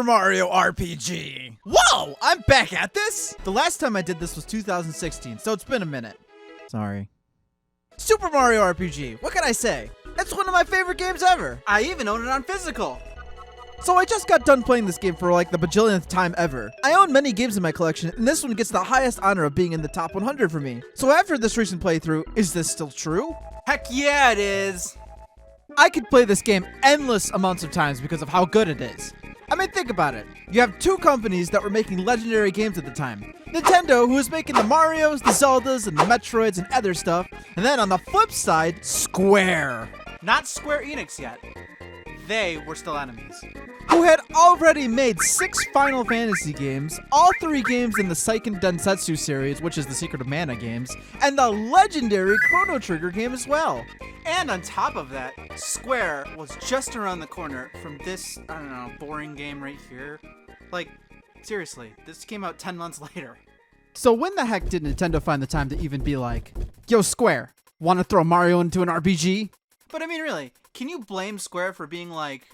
Super Mario RPG. Whoa, I'm back at this? The last time I did this was 2016, so it's been a minute. Sorry. Super Mario RPG, what can I say? It's one of my favorite games ever. I even own it on physical. So I just got done playing this game for like the bajillionth time ever. I own many games in my collection, and this one gets the highest honor of being in the top 100 for me. So after this recent playthrough, is this still true? Heck yeah, it is. I could play this game endless amounts of times because of how good it is. I mean, think about it. You have two companies that were making legendary games at the time. Nintendo, who was making the Marios, the Zeldas, and the Metroids and other stuff. And then on the flip side, Square. Not Square Enix yet. They were still enemies. Who had already made 6 Final Fantasy games, all 3 games in the Seiken Densetsu series, which is the Secret of Mana games, and the legendary Chrono Trigger game as well. And on top of that, Square was just around the corner from this, I don't know, boring game right here. Like, seriously, this came out 10 months later. So when the heck did Nintendo find the time to even be like, yo, Square, want to throw Mario into an RPG? But I mean, really, can you blame Square for being like...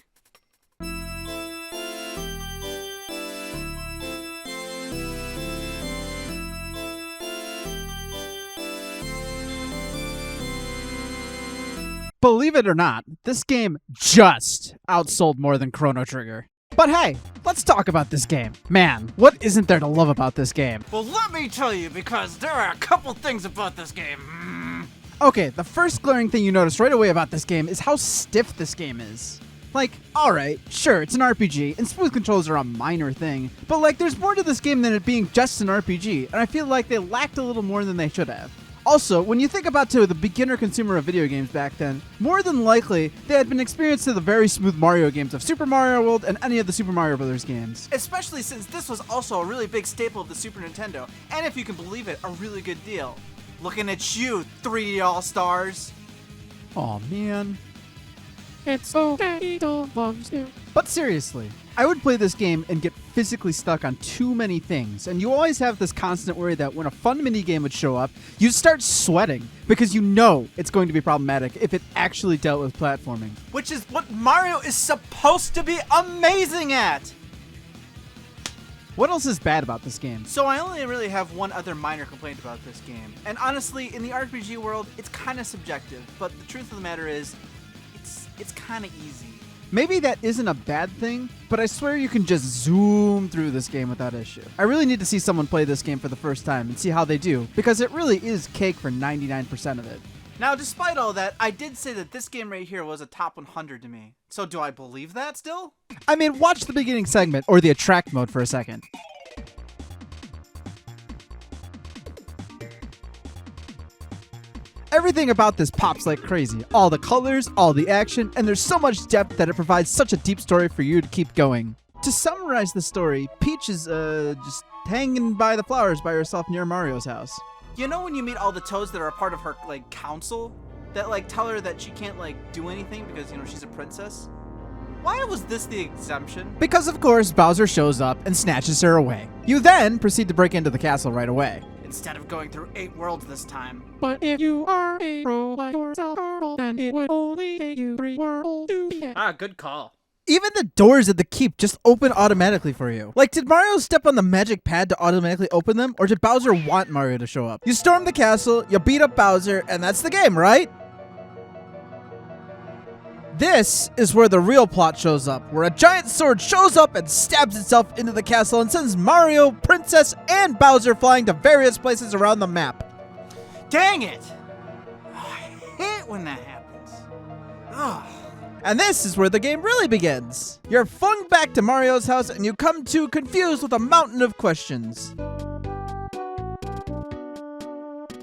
Believe it or not, this game just outsold more than Chrono Trigger. But hey, let's talk about this game. Man, what isn't there to love about this game? Well, let me tell you, because there are a couple things about this game. Okay, the first glaring thing you notice right away about this game is how stiff this game is. Like, alright, sure, it's an RPG, and smooth controls are a minor thing, but like, there's more to this game than it being just an RPG, and I feel like they lacked a little more than they should have. Also, when you think about the beginner consumer of video games back then, more than likely, they had been experienced to the very smooth Mario games of Super Mario World and any of the Super Mario Bros. Games. Especially since this was also a really big staple of the Super Nintendo, and if you can believe it, a really good deal. Looking at you, 3D All-Stars. Aw, man. It's so Daddy loves you. But seriously, I would play this game and get physically stuck on too many things, and you always have this constant worry that when a fun minigame would show up, you start sweating because you know it's going to be problematic if it actually dealt with platforming. Which is what Mario is supposed to be amazing at! What else is bad about this game? So I only really have one other minor complaint about this game, and honestly, in the RPG world, it's kind of subjective, but the truth of the matter is, it's kind of easy. Maybe that isn't a bad thing, but I swear you can just zoom through this game without issue. I really need to see someone play this game for the first time and see how they do, because it really is cake for 99% of it. Now, despite all that, I did say that this game right here was a top 100 to me. So do I believe that still? I mean, watch the beginning segment, or the attract mode for a second. Everything about this pops like crazy. All the colors, all the action, and there's so much depth that it provides such a deep story for you to keep going. To summarize the story, Peach is, just hanging by the flowers by herself near Mario's house. You know when you meet all the Toads that are a part of her, like, council? That, like, tell her that she can't, like, do anything because, you know, she's a princess? Why was this the exemption? Because, of course, Bowser shows up and snatches her away. You then proceed to break into the castle right away. Instead of going through 8 worlds this time. But if you are a pro like yourself, then it would only take you 3 worlds to get. Ah, good call. Even the doors at the keep just open automatically for you. Like, did Mario step on the magic pad to automatically open them, or did Bowser want Mario to show up? You storm the castle, you beat up Bowser, and that's the game, right? This is where the real plot shows up, where a giant sword shows up and stabs itself into the castle and sends Mario, Princess, and Bowser flying to various places around the map. Dang it! I hate when that happens. Ugh. And this is where the game really begins. You're flung back to Mario's house and you come to confused with a mountain of questions.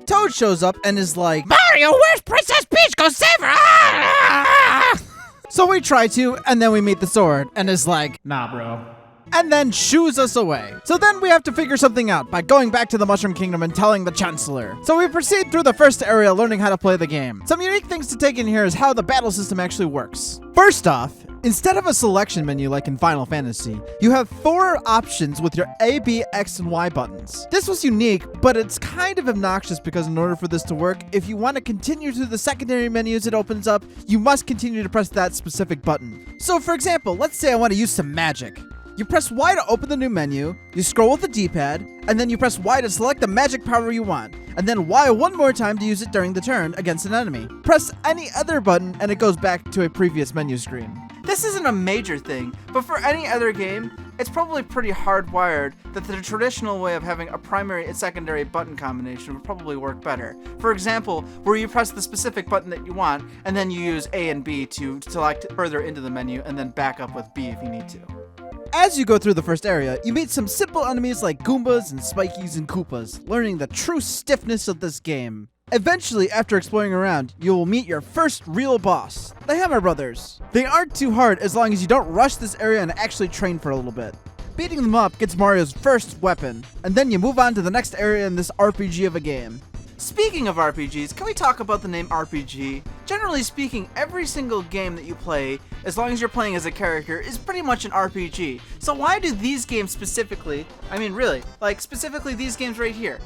Toad shows up and is like, Mario, where's Princess Peach? Go save her! Ah! So we try to, and then we meet the sword, and is like, nah, bro. And then shoos us away. So then we have to figure something out by going back to the Mushroom Kingdom and telling the Chancellor. So we proceed through the first area learning how to play the game. Some unique things to take in here is how the battle system actually works. First off, instead of a selection menu like in Final Fantasy, you have 4 options with your A, B, X, and Y buttons. This was unique, but it's kind of obnoxious because in order for this to work, if you want to continue to the secondary menus it opens up, you must continue to press that specific button. So for example, let's say I want to use some magic. You press Y to open the new menu, you scroll with the D-pad, and then you press Y to select the magic power you want, and then Y one more time to use it during the turn against an enemy. Press any other button and it goes back to a previous menu screen. This isn't a major thing, but for any other game, it's probably pretty hardwired that the traditional way of having a primary and secondary button combination would probably work better. For example, where you press the specific button that you want, and then you use A and B to select further into the menu, and then back up with B if you need to. As you go through the first area, you meet some simple enemies like Goombas and Spikies and Koopas, learning the true stiffness of this game. Eventually, after exploring around, you will meet your first real boss, the Hammer Brothers. They aren't too hard as long as you don't rush this area and actually train for a little bit. Beating them up gets Mario's first weapon, and then you move on to the next area in this RPG of a game. Speaking of RPGs, can we talk about the name RPG? Generally speaking, every single game that you play, as long as you're playing as a character, is pretty much an RPG. So why do these games specifically, specifically these games right here,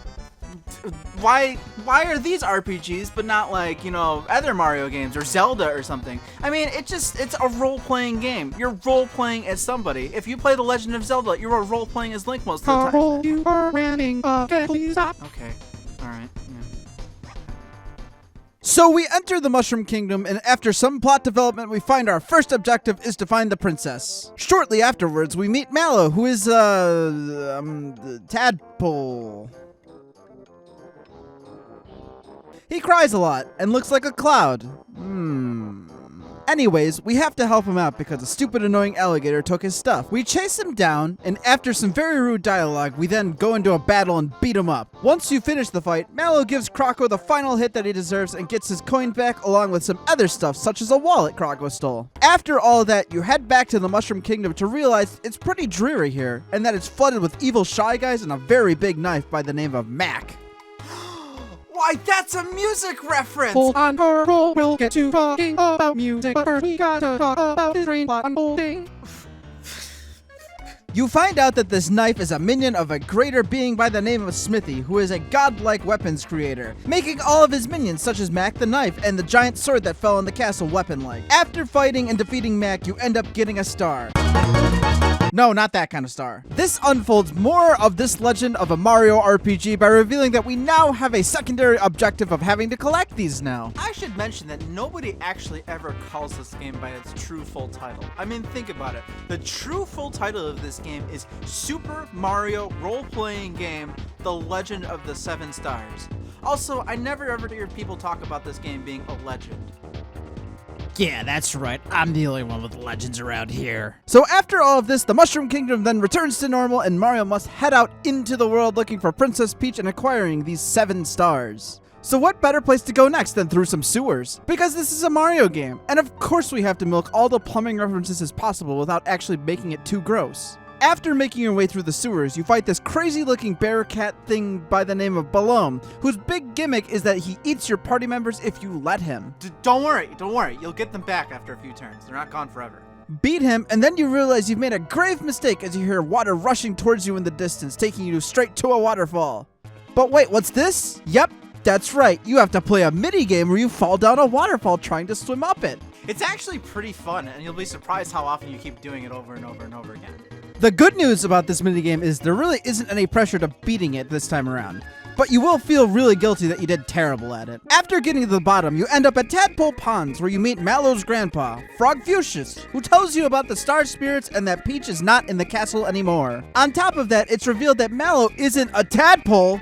why are these RPGs but not like, other Mario games or Zelda or something? I mean, it's a role-playing game. You're role-playing as somebody. If you play The Legend of Zelda, you're role-playing as Link most of the time. You are running. Okay, please stop. Okay. Alright. Yeah. So we enter the Mushroom Kingdom, and after some plot development, we find our first objective is to find the princess. Shortly afterwards, we meet Mallow, who is, tadpole. He cries a lot and looks like a cloud. Anyways, we have to help him out because a stupid annoying alligator took his stuff. We chase him down, and after some very rude dialogue, we then go into a battle and beat him up. Once you finish the fight, Mallow gives Croco the final hit that he deserves and gets his coin back along with some other stuff such as a wallet Croco stole. After all of that, you head back to the Mushroom Kingdom to realize it's pretty dreary here and that it's flooded with evil Shy Guys and a very big knife by the name of Mac. Why, that's a music reference! Hold on, Pearl. We'll get to talking about music, but first we gotta talk about this train plot unfolding. You find out that this knife is a minion of a greater being by the name of Smithy, who is a godlike weapons creator, making all of his minions such as Mac the knife and the giant sword that fell in the castle weapon-like. After fighting and defeating Mac, you end up getting a star. No, not that kind of star. This unfolds more of this legend of a Mario RPG by revealing that we now have a secondary objective of having to collect these now. I should mention that nobody actually ever calls this game by its true full title. I mean, think about it. The true full title of this game is Super Mario Role-Playing Game, The Legend of the Seven Stars. Also, I never ever hear people talk about this game being a legend. Yeah, that's right. I'm the only one with legends around here. So after all of this, the Mushroom Kingdom then returns to normal and Mario must head out into the world looking for Princess Peach and acquiring these 7 stars. So what better place to go next than through some sewers? Because this is a Mario game, and of course we have to milk all the plumbing references as possible without actually making it too gross. After making your way through the sewers, you fight this crazy-looking bear cat thing by the name of Balloon, whose big gimmick is that he eats your party members if you let him. Don't worry. You'll get them back after a few turns. They're not gone forever. Beat him, and then you realize you've made a grave mistake as you hear water rushing towards you in the distance, taking you straight to a waterfall. But wait, what's this? Yep, that's right. You have to play a mini-game where you fall down a waterfall trying to swim up it. It's actually pretty fun, and you'll be surprised how often you keep doing it over and over and over again. The good news about this minigame is there really isn't any pressure to beating it this time around, but you will feel really guilty that you did terrible at it. After getting to the bottom, you end up at Tadpole Ponds, where you meet Mallow's grandpa, Frogfucius, who tells you about the star spirits and that Peach is not in the castle anymore. On top of that, it's revealed that Mallow isn't a tadpole,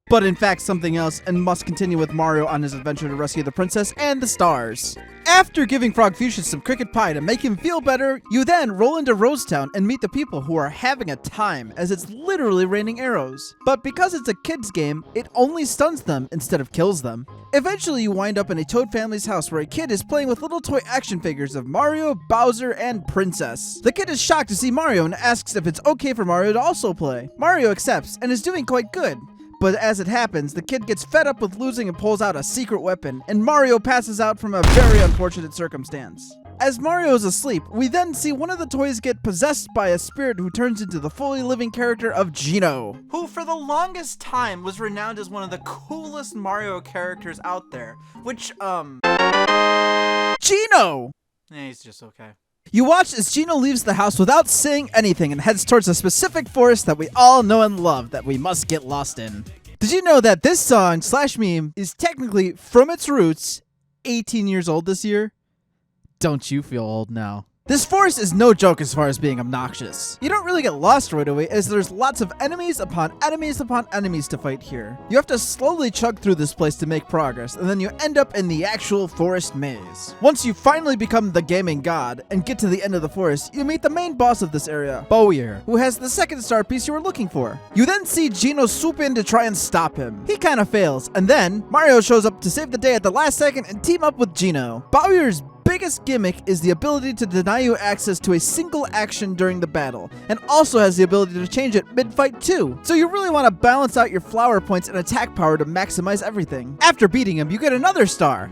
but in fact something else, and must continue with Mario on his adventure to rescue the princess and the stars. After giving Frogfucius some cricket pie to make him feel better, you then roll into Rosetown and meet the people who are having a time, as it's literally raining arrows. But because it's a kid's game, it only stuns them instead of kills them. Eventually you wind up in a Toad family's house where a kid is playing with little toy action figures of Mario, Bowser, and Princess. The kid is shocked to see Mario and asks if it's okay for Mario to also play. Mario accepts and is doing quite good. But as it happens, the kid gets fed up with losing and pulls out a secret weapon, and Mario passes out from a very unfortunate circumstance. As Mario is asleep, we then see one of the toys get possessed by a spirit who turns into the fully living character of Geno, who for the longest time was renowned as one of the coolest Mario characters out there, which, Geno! He's just okay. You watch as Gino leaves the house without saying anything and heads towards a specific forest that we all know and love that we must get lost in. Did you know that this song / meme is technically, from its roots, 18 years old this year? Don't you feel old now? This forest is no joke as far as being obnoxious. You don't really get lost right away as there's lots of enemies upon enemies upon enemies to fight here. You have to slowly chug through this place to make progress, and then you end up in the actual forest maze. Once you finally become the gaming god and get to the end of the forest, you meet the main boss of this area, Bowyer, who has the second star piece you were looking for. You then see Gino swoop in to try and stop him. He kinda fails, and then Mario shows up to save the day at the last second and team up with Gino. Bowyer's biggest gimmick is the ability to deny you access to a single action during the battle, and also has the ability to change it mid-fight too. So you really want to balance out your flower points and attack power to maximize everything. After beating him, you get another star.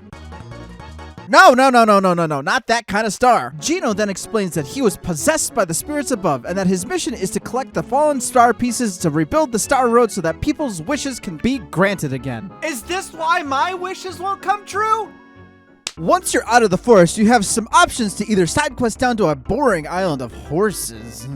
No, not that kind of star. Gino then explains that he was possessed by the spirits above and that his mission is to collect the fallen star pieces to rebuild the Star Road so that people's wishes can be granted again. Is this why my wishes won't come true? Once you're out of the forest, you have some options to either side quest down to a boring island of horses,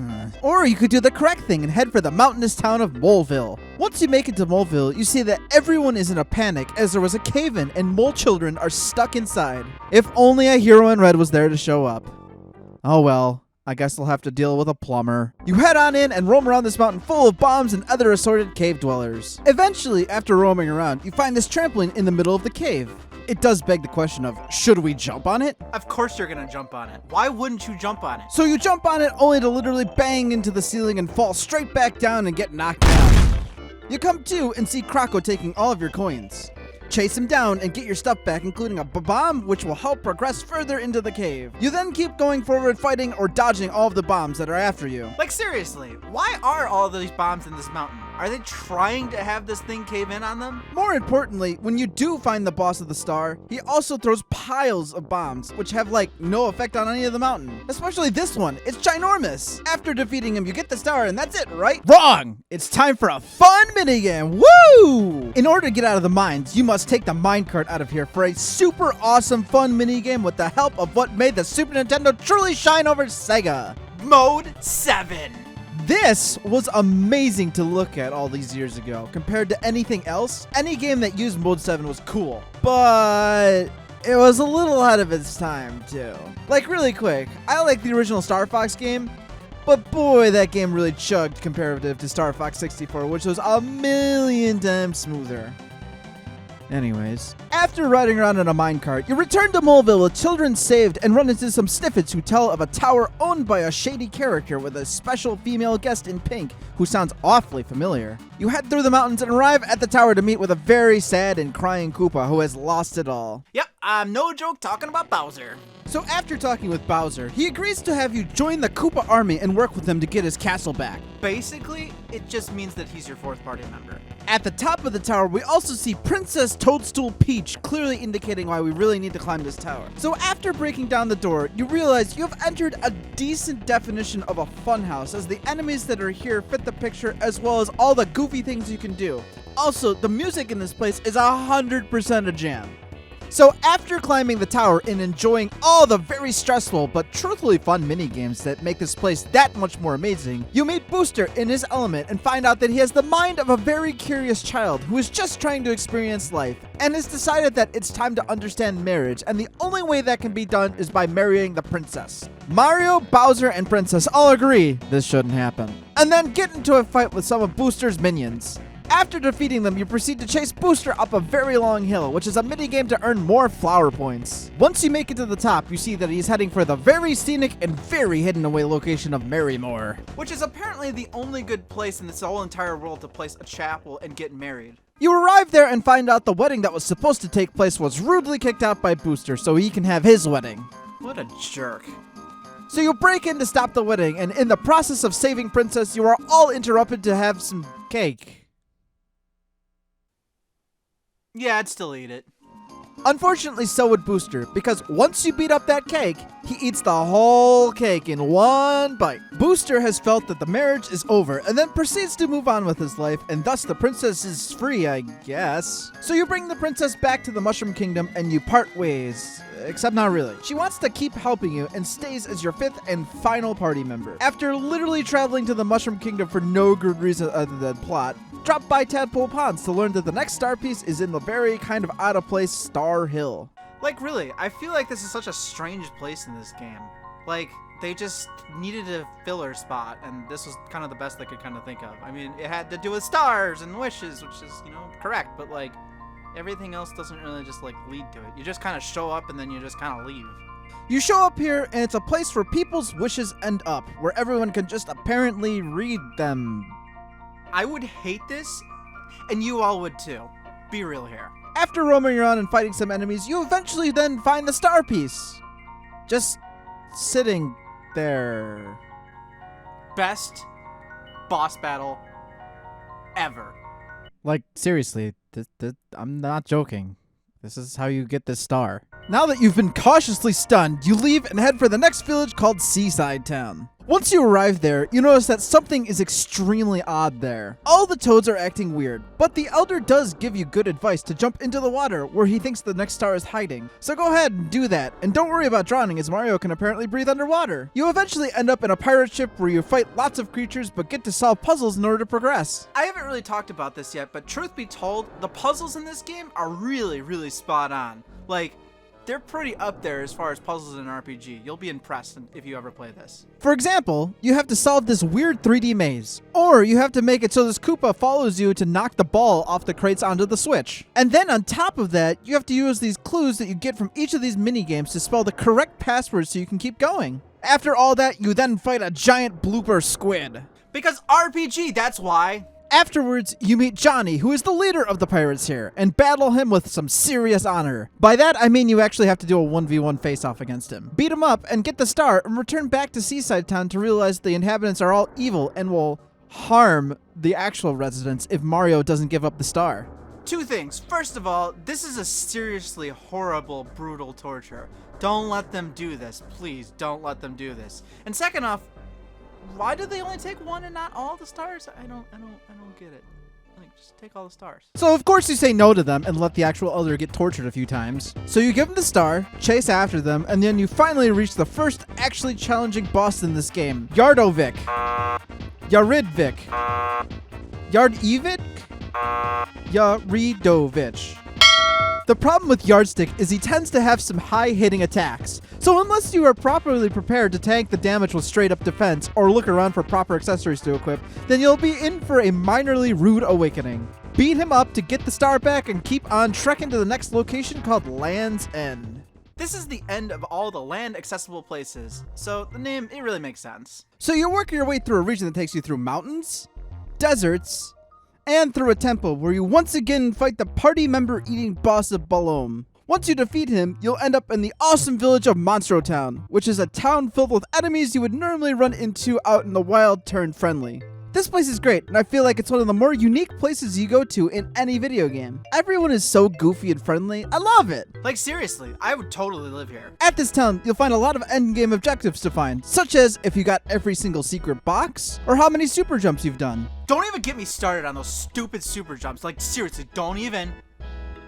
or you could do the correct thing and head for the mountainous town of Moleville. Once you make it to Moleville, you see that everyone is in a panic as there was a cave-in and mole children are stuck inside. If only a hero in red was there to show up. Oh well, I guess I'll have to deal with a plumber. You head on in and roam around this mountain full of bombs and other assorted cave dwellers. Eventually, after roaming around, you find this trampoline in the middle of the cave. It does beg the question of, should we jump on it? Of course you're gonna jump on it. Why wouldn't you jump on it? So you jump on it only to literally bang into the ceiling and fall straight back down and get knocked down. You come to and see Croco taking all of your coins. Chase him down and get your stuff back, including a bomb, which will help progress further into the cave. You then keep going forward, fighting or dodging all of the bombs that are after you. Like seriously, why are all of these bombs in this mountain? Are they trying to have this thing cave in on them? More importantly, when you do find the boss of the star, he also throws piles of bombs, which have like no effect on any of the mountain. Especially this one, it's ginormous. After defeating him, you get the star and that's it, right? Wrong! It's time for a fun minigame, woo! In order to get out of the mines, you must take the minecart out of here for a super awesome fun minigame with the help of what made the Super Nintendo truly shine over Sega. Mode 7. This was amazing to look at all these years ago. Compared to anything else, any game that used Mode 7 was cool. But it was a little ahead of its time, too. Like, really quick, I like the original Star Fox game, but boy, that game really chugged comparative to Star Fox 64, which was a million times smoother. Anyways, after riding around in a minecart, you return to Moleville with children saved and run into some sniffets who tell of a tower owned by a shady character with a special female guest in pink who sounds awfully familiar. You head through the mountains and arrive at the tower to meet with a very sad and crying Koopa who has lost it all. Yep, I'm no joke talking about Bowser. So after talking with Bowser, he agrees to have you join the Koopa army and work with him to get his castle back. Basically, it just means that he's your fourth party member. At the top of the tower, we also see Princess Toadstool Peach, clearly indicating why we really need to climb this tower. So after breaking down the door, you realize you have entered a decent definition of a funhouse, as the enemies that are here fit the picture as well as all the goofy things you can do. Also, the music in this place is 100% a jam. So after climbing the tower and enjoying all the very stressful but truthfully fun mini-games that make this place that much more amazing, you meet Booster in his element and find out that he has the mind of a very curious child who is just trying to experience life and has decided that it's time to understand marriage, and the only way that can be done is by marrying the princess. Mario, Bowser, and Princess all agree this shouldn't happen, and then get into a fight with some of Booster's minions. After defeating them, you proceed to chase Booster up a very long hill, which is a minigame to earn more flower points. Once you make it to the top, you see that he's heading for the very scenic and very hidden away location of Marrymore, which is apparently the only good place in this whole entire world to place a chapel and get married. You arrive there and find out the wedding that was supposed to take place was rudely kicked out by Booster so he can have his wedding. What a jerk. So you break in to stop the wedding, and in the process of saving Princess, you are all interrupted to have some cake. Yeah, I'd still eat it. Unfortunately, so would Booster, because once you beat up that cake, he eats the whole cake in one bite. Booster has felt that the marriage is over and then proceeds to move on with his life, and thus the princess is free, I guess. So you bring the princess back to the Mushroom Kingdom and you part ways. except not really. She wants to keep helping you and stays as your 5th and final party member. After literally traveling to the Mushroom Kingdom for no good reason other than plot, drop by Tadpole Ponds to learn that the next star piece is in the very kind of out of place Star Hill. Like, really, I feel like this is such a strange place in this game. Like, they just needed a filler spot, and this was kind of the best they could kind of think of. I mean, it had to do with stars and wishes, which is, you know, correct, but, like, everything else doesn't really just, like, lead to it. You just kind of show up, and then you just kind of leave. You show up here, and it's a place where people's wishes end up, where everyone can just apparently read them. I would hate this, and you all would too. Be real here. After roaming around and fighting some enemies, you eventually then find the star piece. Just sitting there. Best boss battle ever. Like, seriously, I'm not joking. This is how you get this star. Now that you've been cautiously stunned, you leave and head for the next village called Seaside Town. Once you arrive there, you notice that something is extremely odd there. All the toads are acting weird, but the elder does give you good advice to jump into the water where he thinks the next star is hiding. So go ahead and do that, and don't worry about drowning as Mario can apparently breathe underwater. You eventually end up in a pirate ship where you fight lots of creatures but get to solve puzzles in order to progress. I haven't really talked about this yet, but truth be told, the puzzles in this game are really, really spot on. Like, they're pretty up there as far as puzzles in an RPG. You'll be impressed if you ever play this. For example, you have to solve this weird 3D maze, or you have to make it so this Koopa follows you to knock the ball off the crates onto the Switch. And then on top of that, you have to use these clues that you get from each of these mini-games to spell the correct password so you can keep going. After all that, you then fight a giant blooper squid. Because RPG, that's why. Afterwards, you meet Johnny, who is the leader of the pirates here, and battle him with some serious honor. By that, I mean you actually have to do a 1v1 face-off against him. Beat him up and get the star and return back to Seaside Town to realize the inhabitants are all evil and will harm the actual residents if Mario doesn't give up the star. Two things. First of all, this is a seriously horrible, brutal torture. Don't let them do this. Please, don't let them do this. And second off, why do they only take one and not all the stars? I don't get it. Like, just take all the stars. So of course you say no to them and let the actual elder get tortured a few times. So you give them the star, chase after them, and then you finally reach the first actually challenging boss in this game, Yardovic. Yaridvic. Yardovic? Yaridovich. The problem with Yardstick is he tends to have some high-hitting attacks, so unless you are properly prepared to tank the damage with straight-up defense or look around for proper accessories to equip, then you'll be in for a minorly rude awakening. Beat him up to get the star back and keep on trekking to the next location called Land's End. This is the end of all the land accessible places, so the name, it really makes sense. So you work your way through a region that takes you through mountains, deserts, and through a temple where you once again fight the party member eating boss of Balom. Once you defeat him, you'll end up in the awesome village of Monstro Town, which is a town filled with enemies you would normally run into out in the wild turned friendly. This place is great, and I feel like it's one of the more unique places you go to in any video game. Everyone is so goofy and friendly. I love it. Like, seriously, I would totally live here. At this town, you'll find a lot of endgame objectives to find, such as if you got every single secret box, or how many super jumps you've done. Don't even get me started on those stupid super jumps. Like, seriously, don't even.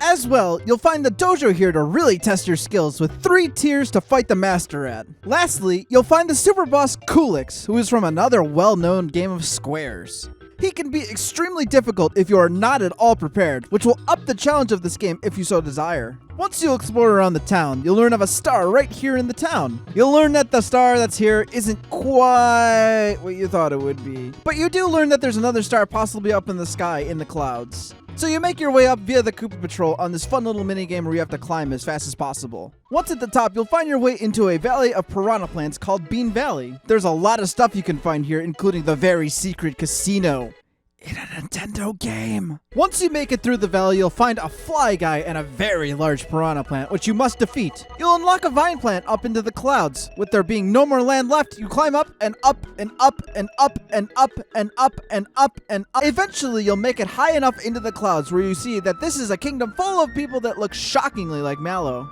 As well, you'll find the dojo here to really test your skills with 3 tiers to fight the master at. Lastly, you'll find the super boss Kulix, who is from another well-known game of squares. He can be extremely difficult if you are not at all prepared, which will up the challenge of this game if you so desire. Once you explore around the town, you'll learn of a star right here in the town. You'll learn that the star that's here isn't quite what you thought it would be. But you do learn that there's another star possibly up in the sky in the clouds. So you make your way up via the Koopa Patrol on this fun little minigame where you have to climb as fast as possible. Once at the top, you'll find your way into a valley of piranha plants called Bean Valley. There's a lot of stuff you can find here, including the very secret casino in a Nintendo game. Once you make it through the valley, you'll find a fly guy and a very large piranha plant, which you must defeat. You'll unlock a vine plant up into the clouds. With there being no more land left, you climb up and up and up and up and up and up and up and up. Eventually, you'll make it high enough into the clouds where you see that this is a kingdom full of people that look shockingly like Mallow.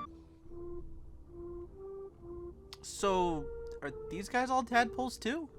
So, are these guys all tadpoles too?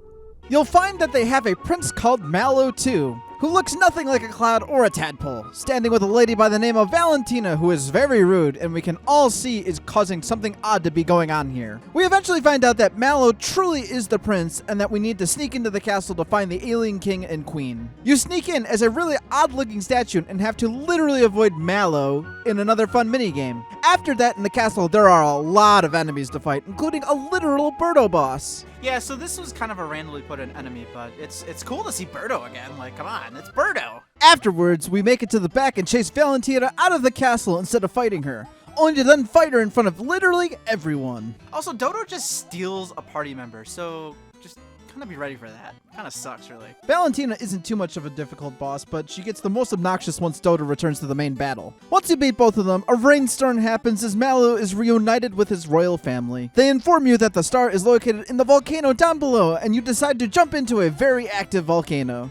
You'll find that they have a prince called Mallow too, who looks nothing like a cloud or a tadpole, standing with a lady by the name of Valentina, who is very rude and we can all see is causing something odd to be going on here. We eventually find out that Mallow truly is the prince and that we need to sneak into the castle to find the alien king and queen. You sneak in as a really odd-looking statue and have to literally avoid Mallow in another fun minigame. After that, in the castle, there are a lot of enemies to fight, including a literal Birdo boss. Yeah, so this was kind of a randomly put in enemy, but it's cool to see Birdo again. Like, come on, it's Birdo. Afterwards, we make it to the back and chase Valentina out of the castle instead of fighting her, only to then fight her in front of literally everyone. Also, Dodo just steals a party member, so just kind of be ready for that. Kind of sucks, really. Valentina isn't too much of a difficult boss, but she gets the most obnoxious once Dodo returns to the main battle. Once you beat both of them, a Rainstern happens as Mallow is reunited with his royal family. They inform you that the star is located in the volcano down below, and you decide to jump into a very active volcano.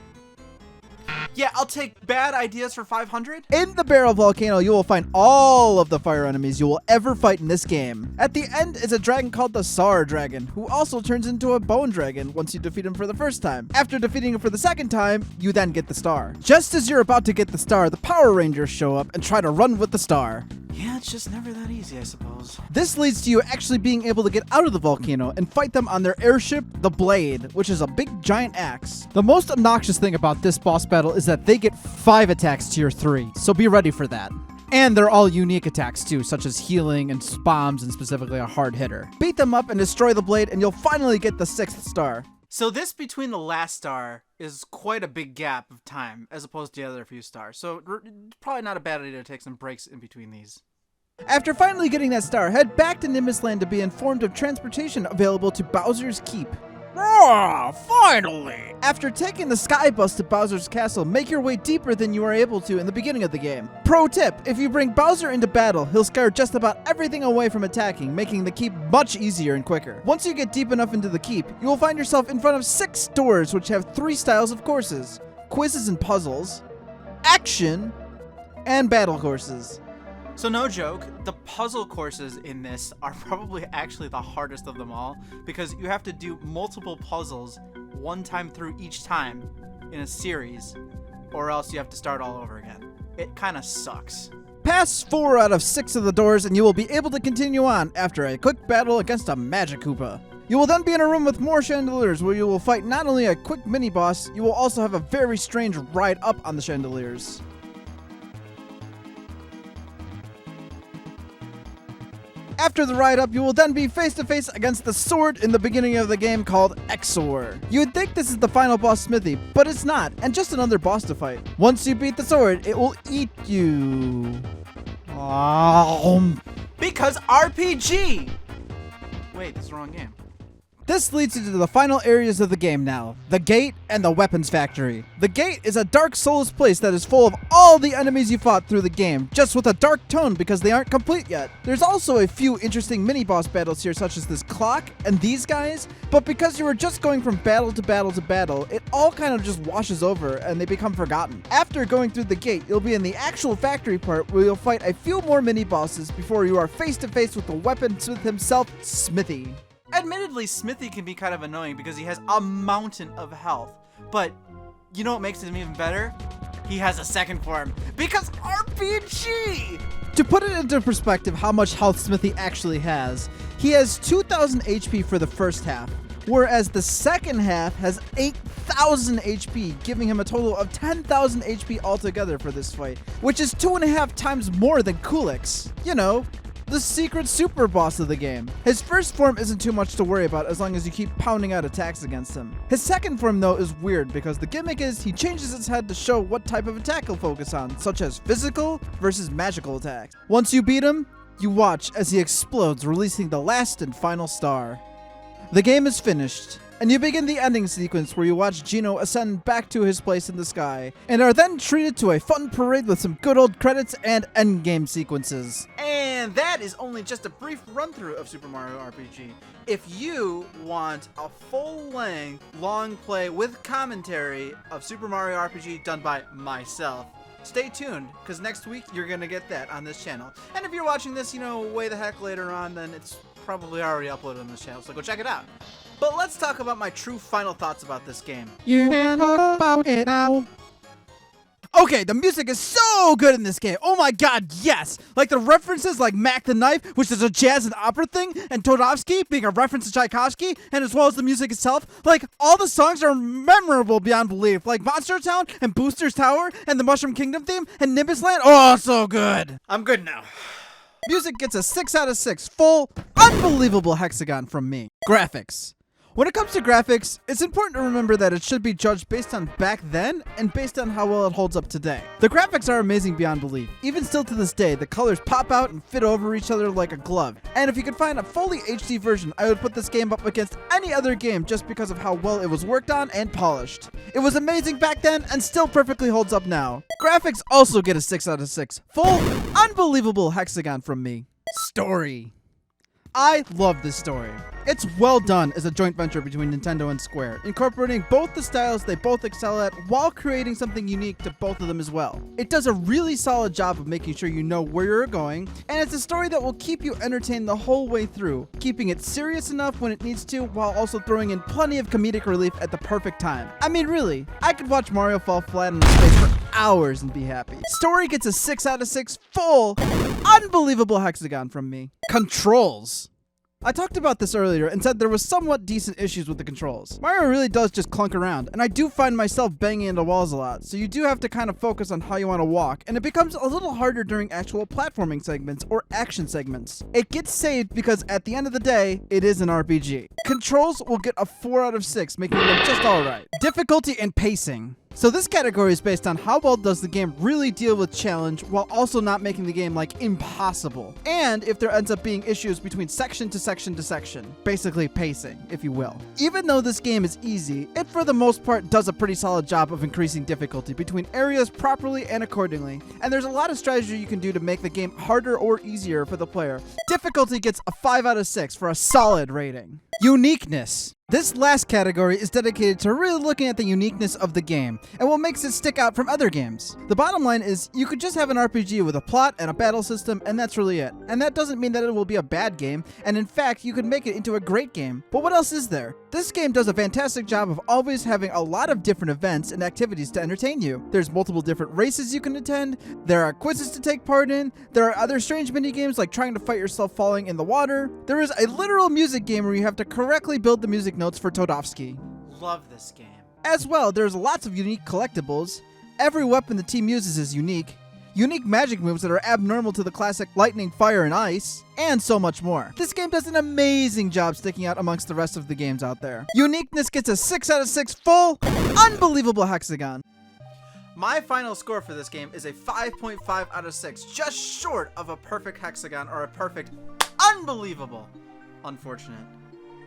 Yeah, I'll take bad ideas for 500. In the barrel volcano, you will find all of the fire enemies you will ever fight in this game. At the end is a dragon called the Sar Dragon, who also turns into a bone dragon once you defeat him for the first time. After defeating him for the second time, you then get the star. Just as you're about to get the star, the Power Rangers show up and try to run with the star. Yeah, it's just never that easy, I suppose. This leads to you actually being able to get out of the volcano and fight them on their airship, the Blade, which is a big giant axe. The most obnoxious thing about this boss battle is that they get 5 attacks to your 3, so be ready for that. And they're all unique attacks too, such as healing and bombs and specifically a hard hitter. Beat them up and destroy the Blade and you'll finally get the 6th star. So this between the last star is quite a big gap of time as opposed to the other few stars. So probably not a bad idea to take some breaks in between these. After finally getting that star, head back to Nimbus Land to be informed of transportation available to Bowser's Keep. Ah, finally! After taking the Sky Bus to Bowser's Castle, make your way deeper than you are able to in the beginning of the game. Pro tip, if you bring Bowser into battle, he'll scare just about everything away from attacking, making the keep much easier and quicker. Once you get deep enough into the keep, you will find yourself in front of 6 doors which have 3 styles of courses: quizzes and puzzles, action, and battle courses. So no joke, the puzzle courses in this are probably actually the hardest of them all because you have to do multiple puzzles one time through each time in a series or else you have to start all over again. It kind of sucks. Pass 4 out of 6 of the doors and you will be able to continue on after a quick battle against a Magic Koopa. You will then be in a room with more chandeliers where you will fight not only a quick mini-boss, you will also have a very strange ride up on the chandeliers. After the ride up, you will then be face to face against the sword in the beginning of the game called Exor. You would think this is the final boss Smithy, but it's not, and just another boss to fight. Once you beat the sword, it will eat you. Because RPG! Wait, this is the wrong game. This leads you to the final areas of the game now, the gate and the weapons factory. The gate is a dark soulless place that is full of all the enemies you fought through the game, just with a dark tone because they aren't complete yet. There's also a few interesting mini-boss battles here such as this clock and these guys, but because you were just going from battle to battle to battle, it all kind of just washes over and they become forgotten. After going through the gate, you'll be in the actual factory part where you'll fight a few more mini-bosses before you are face to face with the weaponsmith himself, Smithy. Admittedly, Smithy can be kind of annoying because he has a mountain of health. But you know what makes him even better? He has a second form. Because RPG! To put it into perspective how much health Smithy actually has, he has 2,000 HP for the first half, whereas the second half has 8,000 HP, giving him a total of 10,000 HP altogether for this fight, which is 2.5 times more than Kulix. You know, the secret super boss of the game. His first form isn't too much to worry about as long as you keep pounding out attacks against him. His second form though is weird because the gimmick is he changes his head to show what type of attack he'll focus on, such as physical versus magical attacks. Once you beat him, you watch as he explodes, releasing the last and final star. The game is finished, and you begin the ending sequence where you watch Geno ascend back to his place in the sky, and are then treated to a fun parade with some good old credits and endgame sequences. And that is only just a brief run-through of Super Mario RPG. If you want a full-length, long play with commentary of Super Mario RPG done by myself, stay tuned, because next week you're going to get that on this channel. And if you're watching this, way the heck later on, then it's probably already uploaded on this channel, so go check it out. But let's talk about my true final thoughts about this game. You can talk about it now. Okay, the music is so good in this game. Oh my god, yes! Like the references like Mac the Knife, which is a jazz and opera thing, and Todovsky being a reference to Tchaikovsky, and as well as the music itself. Like, all the songs are memorable beyond belief. Like Monstro Town and Booster's Tower and the Mushroom Kingdom theme and Nimbus Land. Oh, so good. I'm good now. Music gets a 6 out of 6. Full, unbelievable hexagon from me. Graphics. When it comes to graphics, it's important to remember that it should be judged based on back then and based on how well it holds up today. The graphics are amazing beyond belief. Even still to this day, the colors pop out and fit over each other like a glove. And if you could find a fully HD version, I would put this game up against any other game just because of how well it was worked on and polished. It was amazing back then and still perfectly holds up now. Graphics also get a 6 out of 6. Full, unbelievable hexagon from me. Story. I love this story. It's well done as a joint venture between Nintendo and Square, incorporating both the styles they both excel at while creating something unique to both of them as well. It does a really solid job of making sure you know where you're going, and it's a story that will keep you entertained the whole way through, keeping it serious enough when it needs to while also throwing in plenty of comedic relief at the perfect time. I mean, really, I could watch Mario fall flat on his face for hours and be happy. Story gets a 6 out of 6 full, unbelievable hexagon from me. Controls. I talked about this earlier and said there was somewhat decent issues with the controls. Mario really does just clunk around, and I do find myself banging into walls a lot, so you do have to kind of focus on how you want to walk, and it becomes a little harder during actual platforming segments or action segments. It gets saved because at the end of the day, it is an RPG. Controls will get a 4 out of 6, making them just alright. Difficulty and pacing. So this category is based on how well does the game really deal with challenge while also not making the game like impossible. And if there ends up being issues between section to section to section. Basically pacing, if you will. Even though this game is easy, it for the most part does a pretty solid job of increasing difficulty between areas properly and accordingly. And there's a lot of strategy you can do to make the game harder or easier for the player. Difficulty gets a 5 out of 6 for a solid rating. Uniqueness. This last category is dedicated to really looking at the uniqueness of the game and what makes it stick out from other games. The bottom line is you could just have an RPG with a plot and a battle system and that's really it. And that doesn't mean that it will be a bad game, and in fact you could make it into a great game. But what else is there? This game does a fantastic job of always having a lot of different events and activities to entertain you. There's multiple different races you can attend, there are quizzes to take part in, there are other strange mini games like trying to fight yourself falling in the water. There is a literal music game where you have to correctly build the music notes for Todovsky. Love this game. As well, there's lots of unique collectibles. Every weapon the team uses is unique. Unique magic moves that are abnormal to the classic lightning, fire, and ice, and so much more. This game does an amazing job sticking out amongst the rest of the games out there. Uniqueness gets a 6 out of 6 full, unbelievable hexagon. My final score for this game is a 5.5 out of 6, just short of a perfect hexagon or a perfect unbelievable. Unfortunate.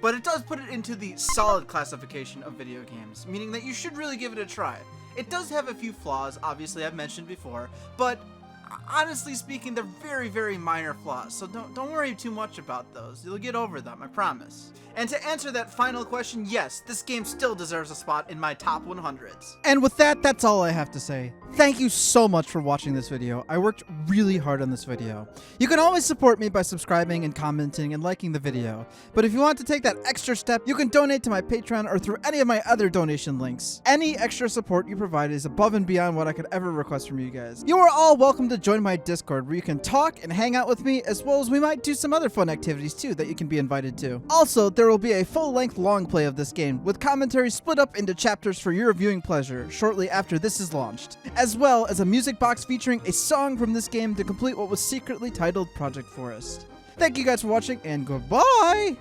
But it does put it into the solid classification of video games, meaning that you should really give it a try. It does have a few flaws, obviously I've mentioned before, but honestly speaking, they're very, very minor flaws, so don't worry too much about those. You'll get over them, I promise. And to answer that final question, yes, this game still deserves a spot in my top 100s. And with that, that's all I have to say. Thank you so much for watching this video. I worked really hard on this video. You can always support me by subscribing and commenting and liking the video. But if you want to take that extra step, you can donate to my Patreon or through any of my other donation links. Any extra support you provide is above and beyond what I could ever request from you guys. You are all welcome to join my Discord where you can talk and hang out with me, as well as we might do some other fun activities too that you can be invited to. Also, there will be a full-length long play of this game with commentary split up into chapters for your viewing pleasure shortly after this is launched, as well as a music box featuring a song from this game to complete what was secretly titled Project Forest. Thank you guys for watching, and goodbye!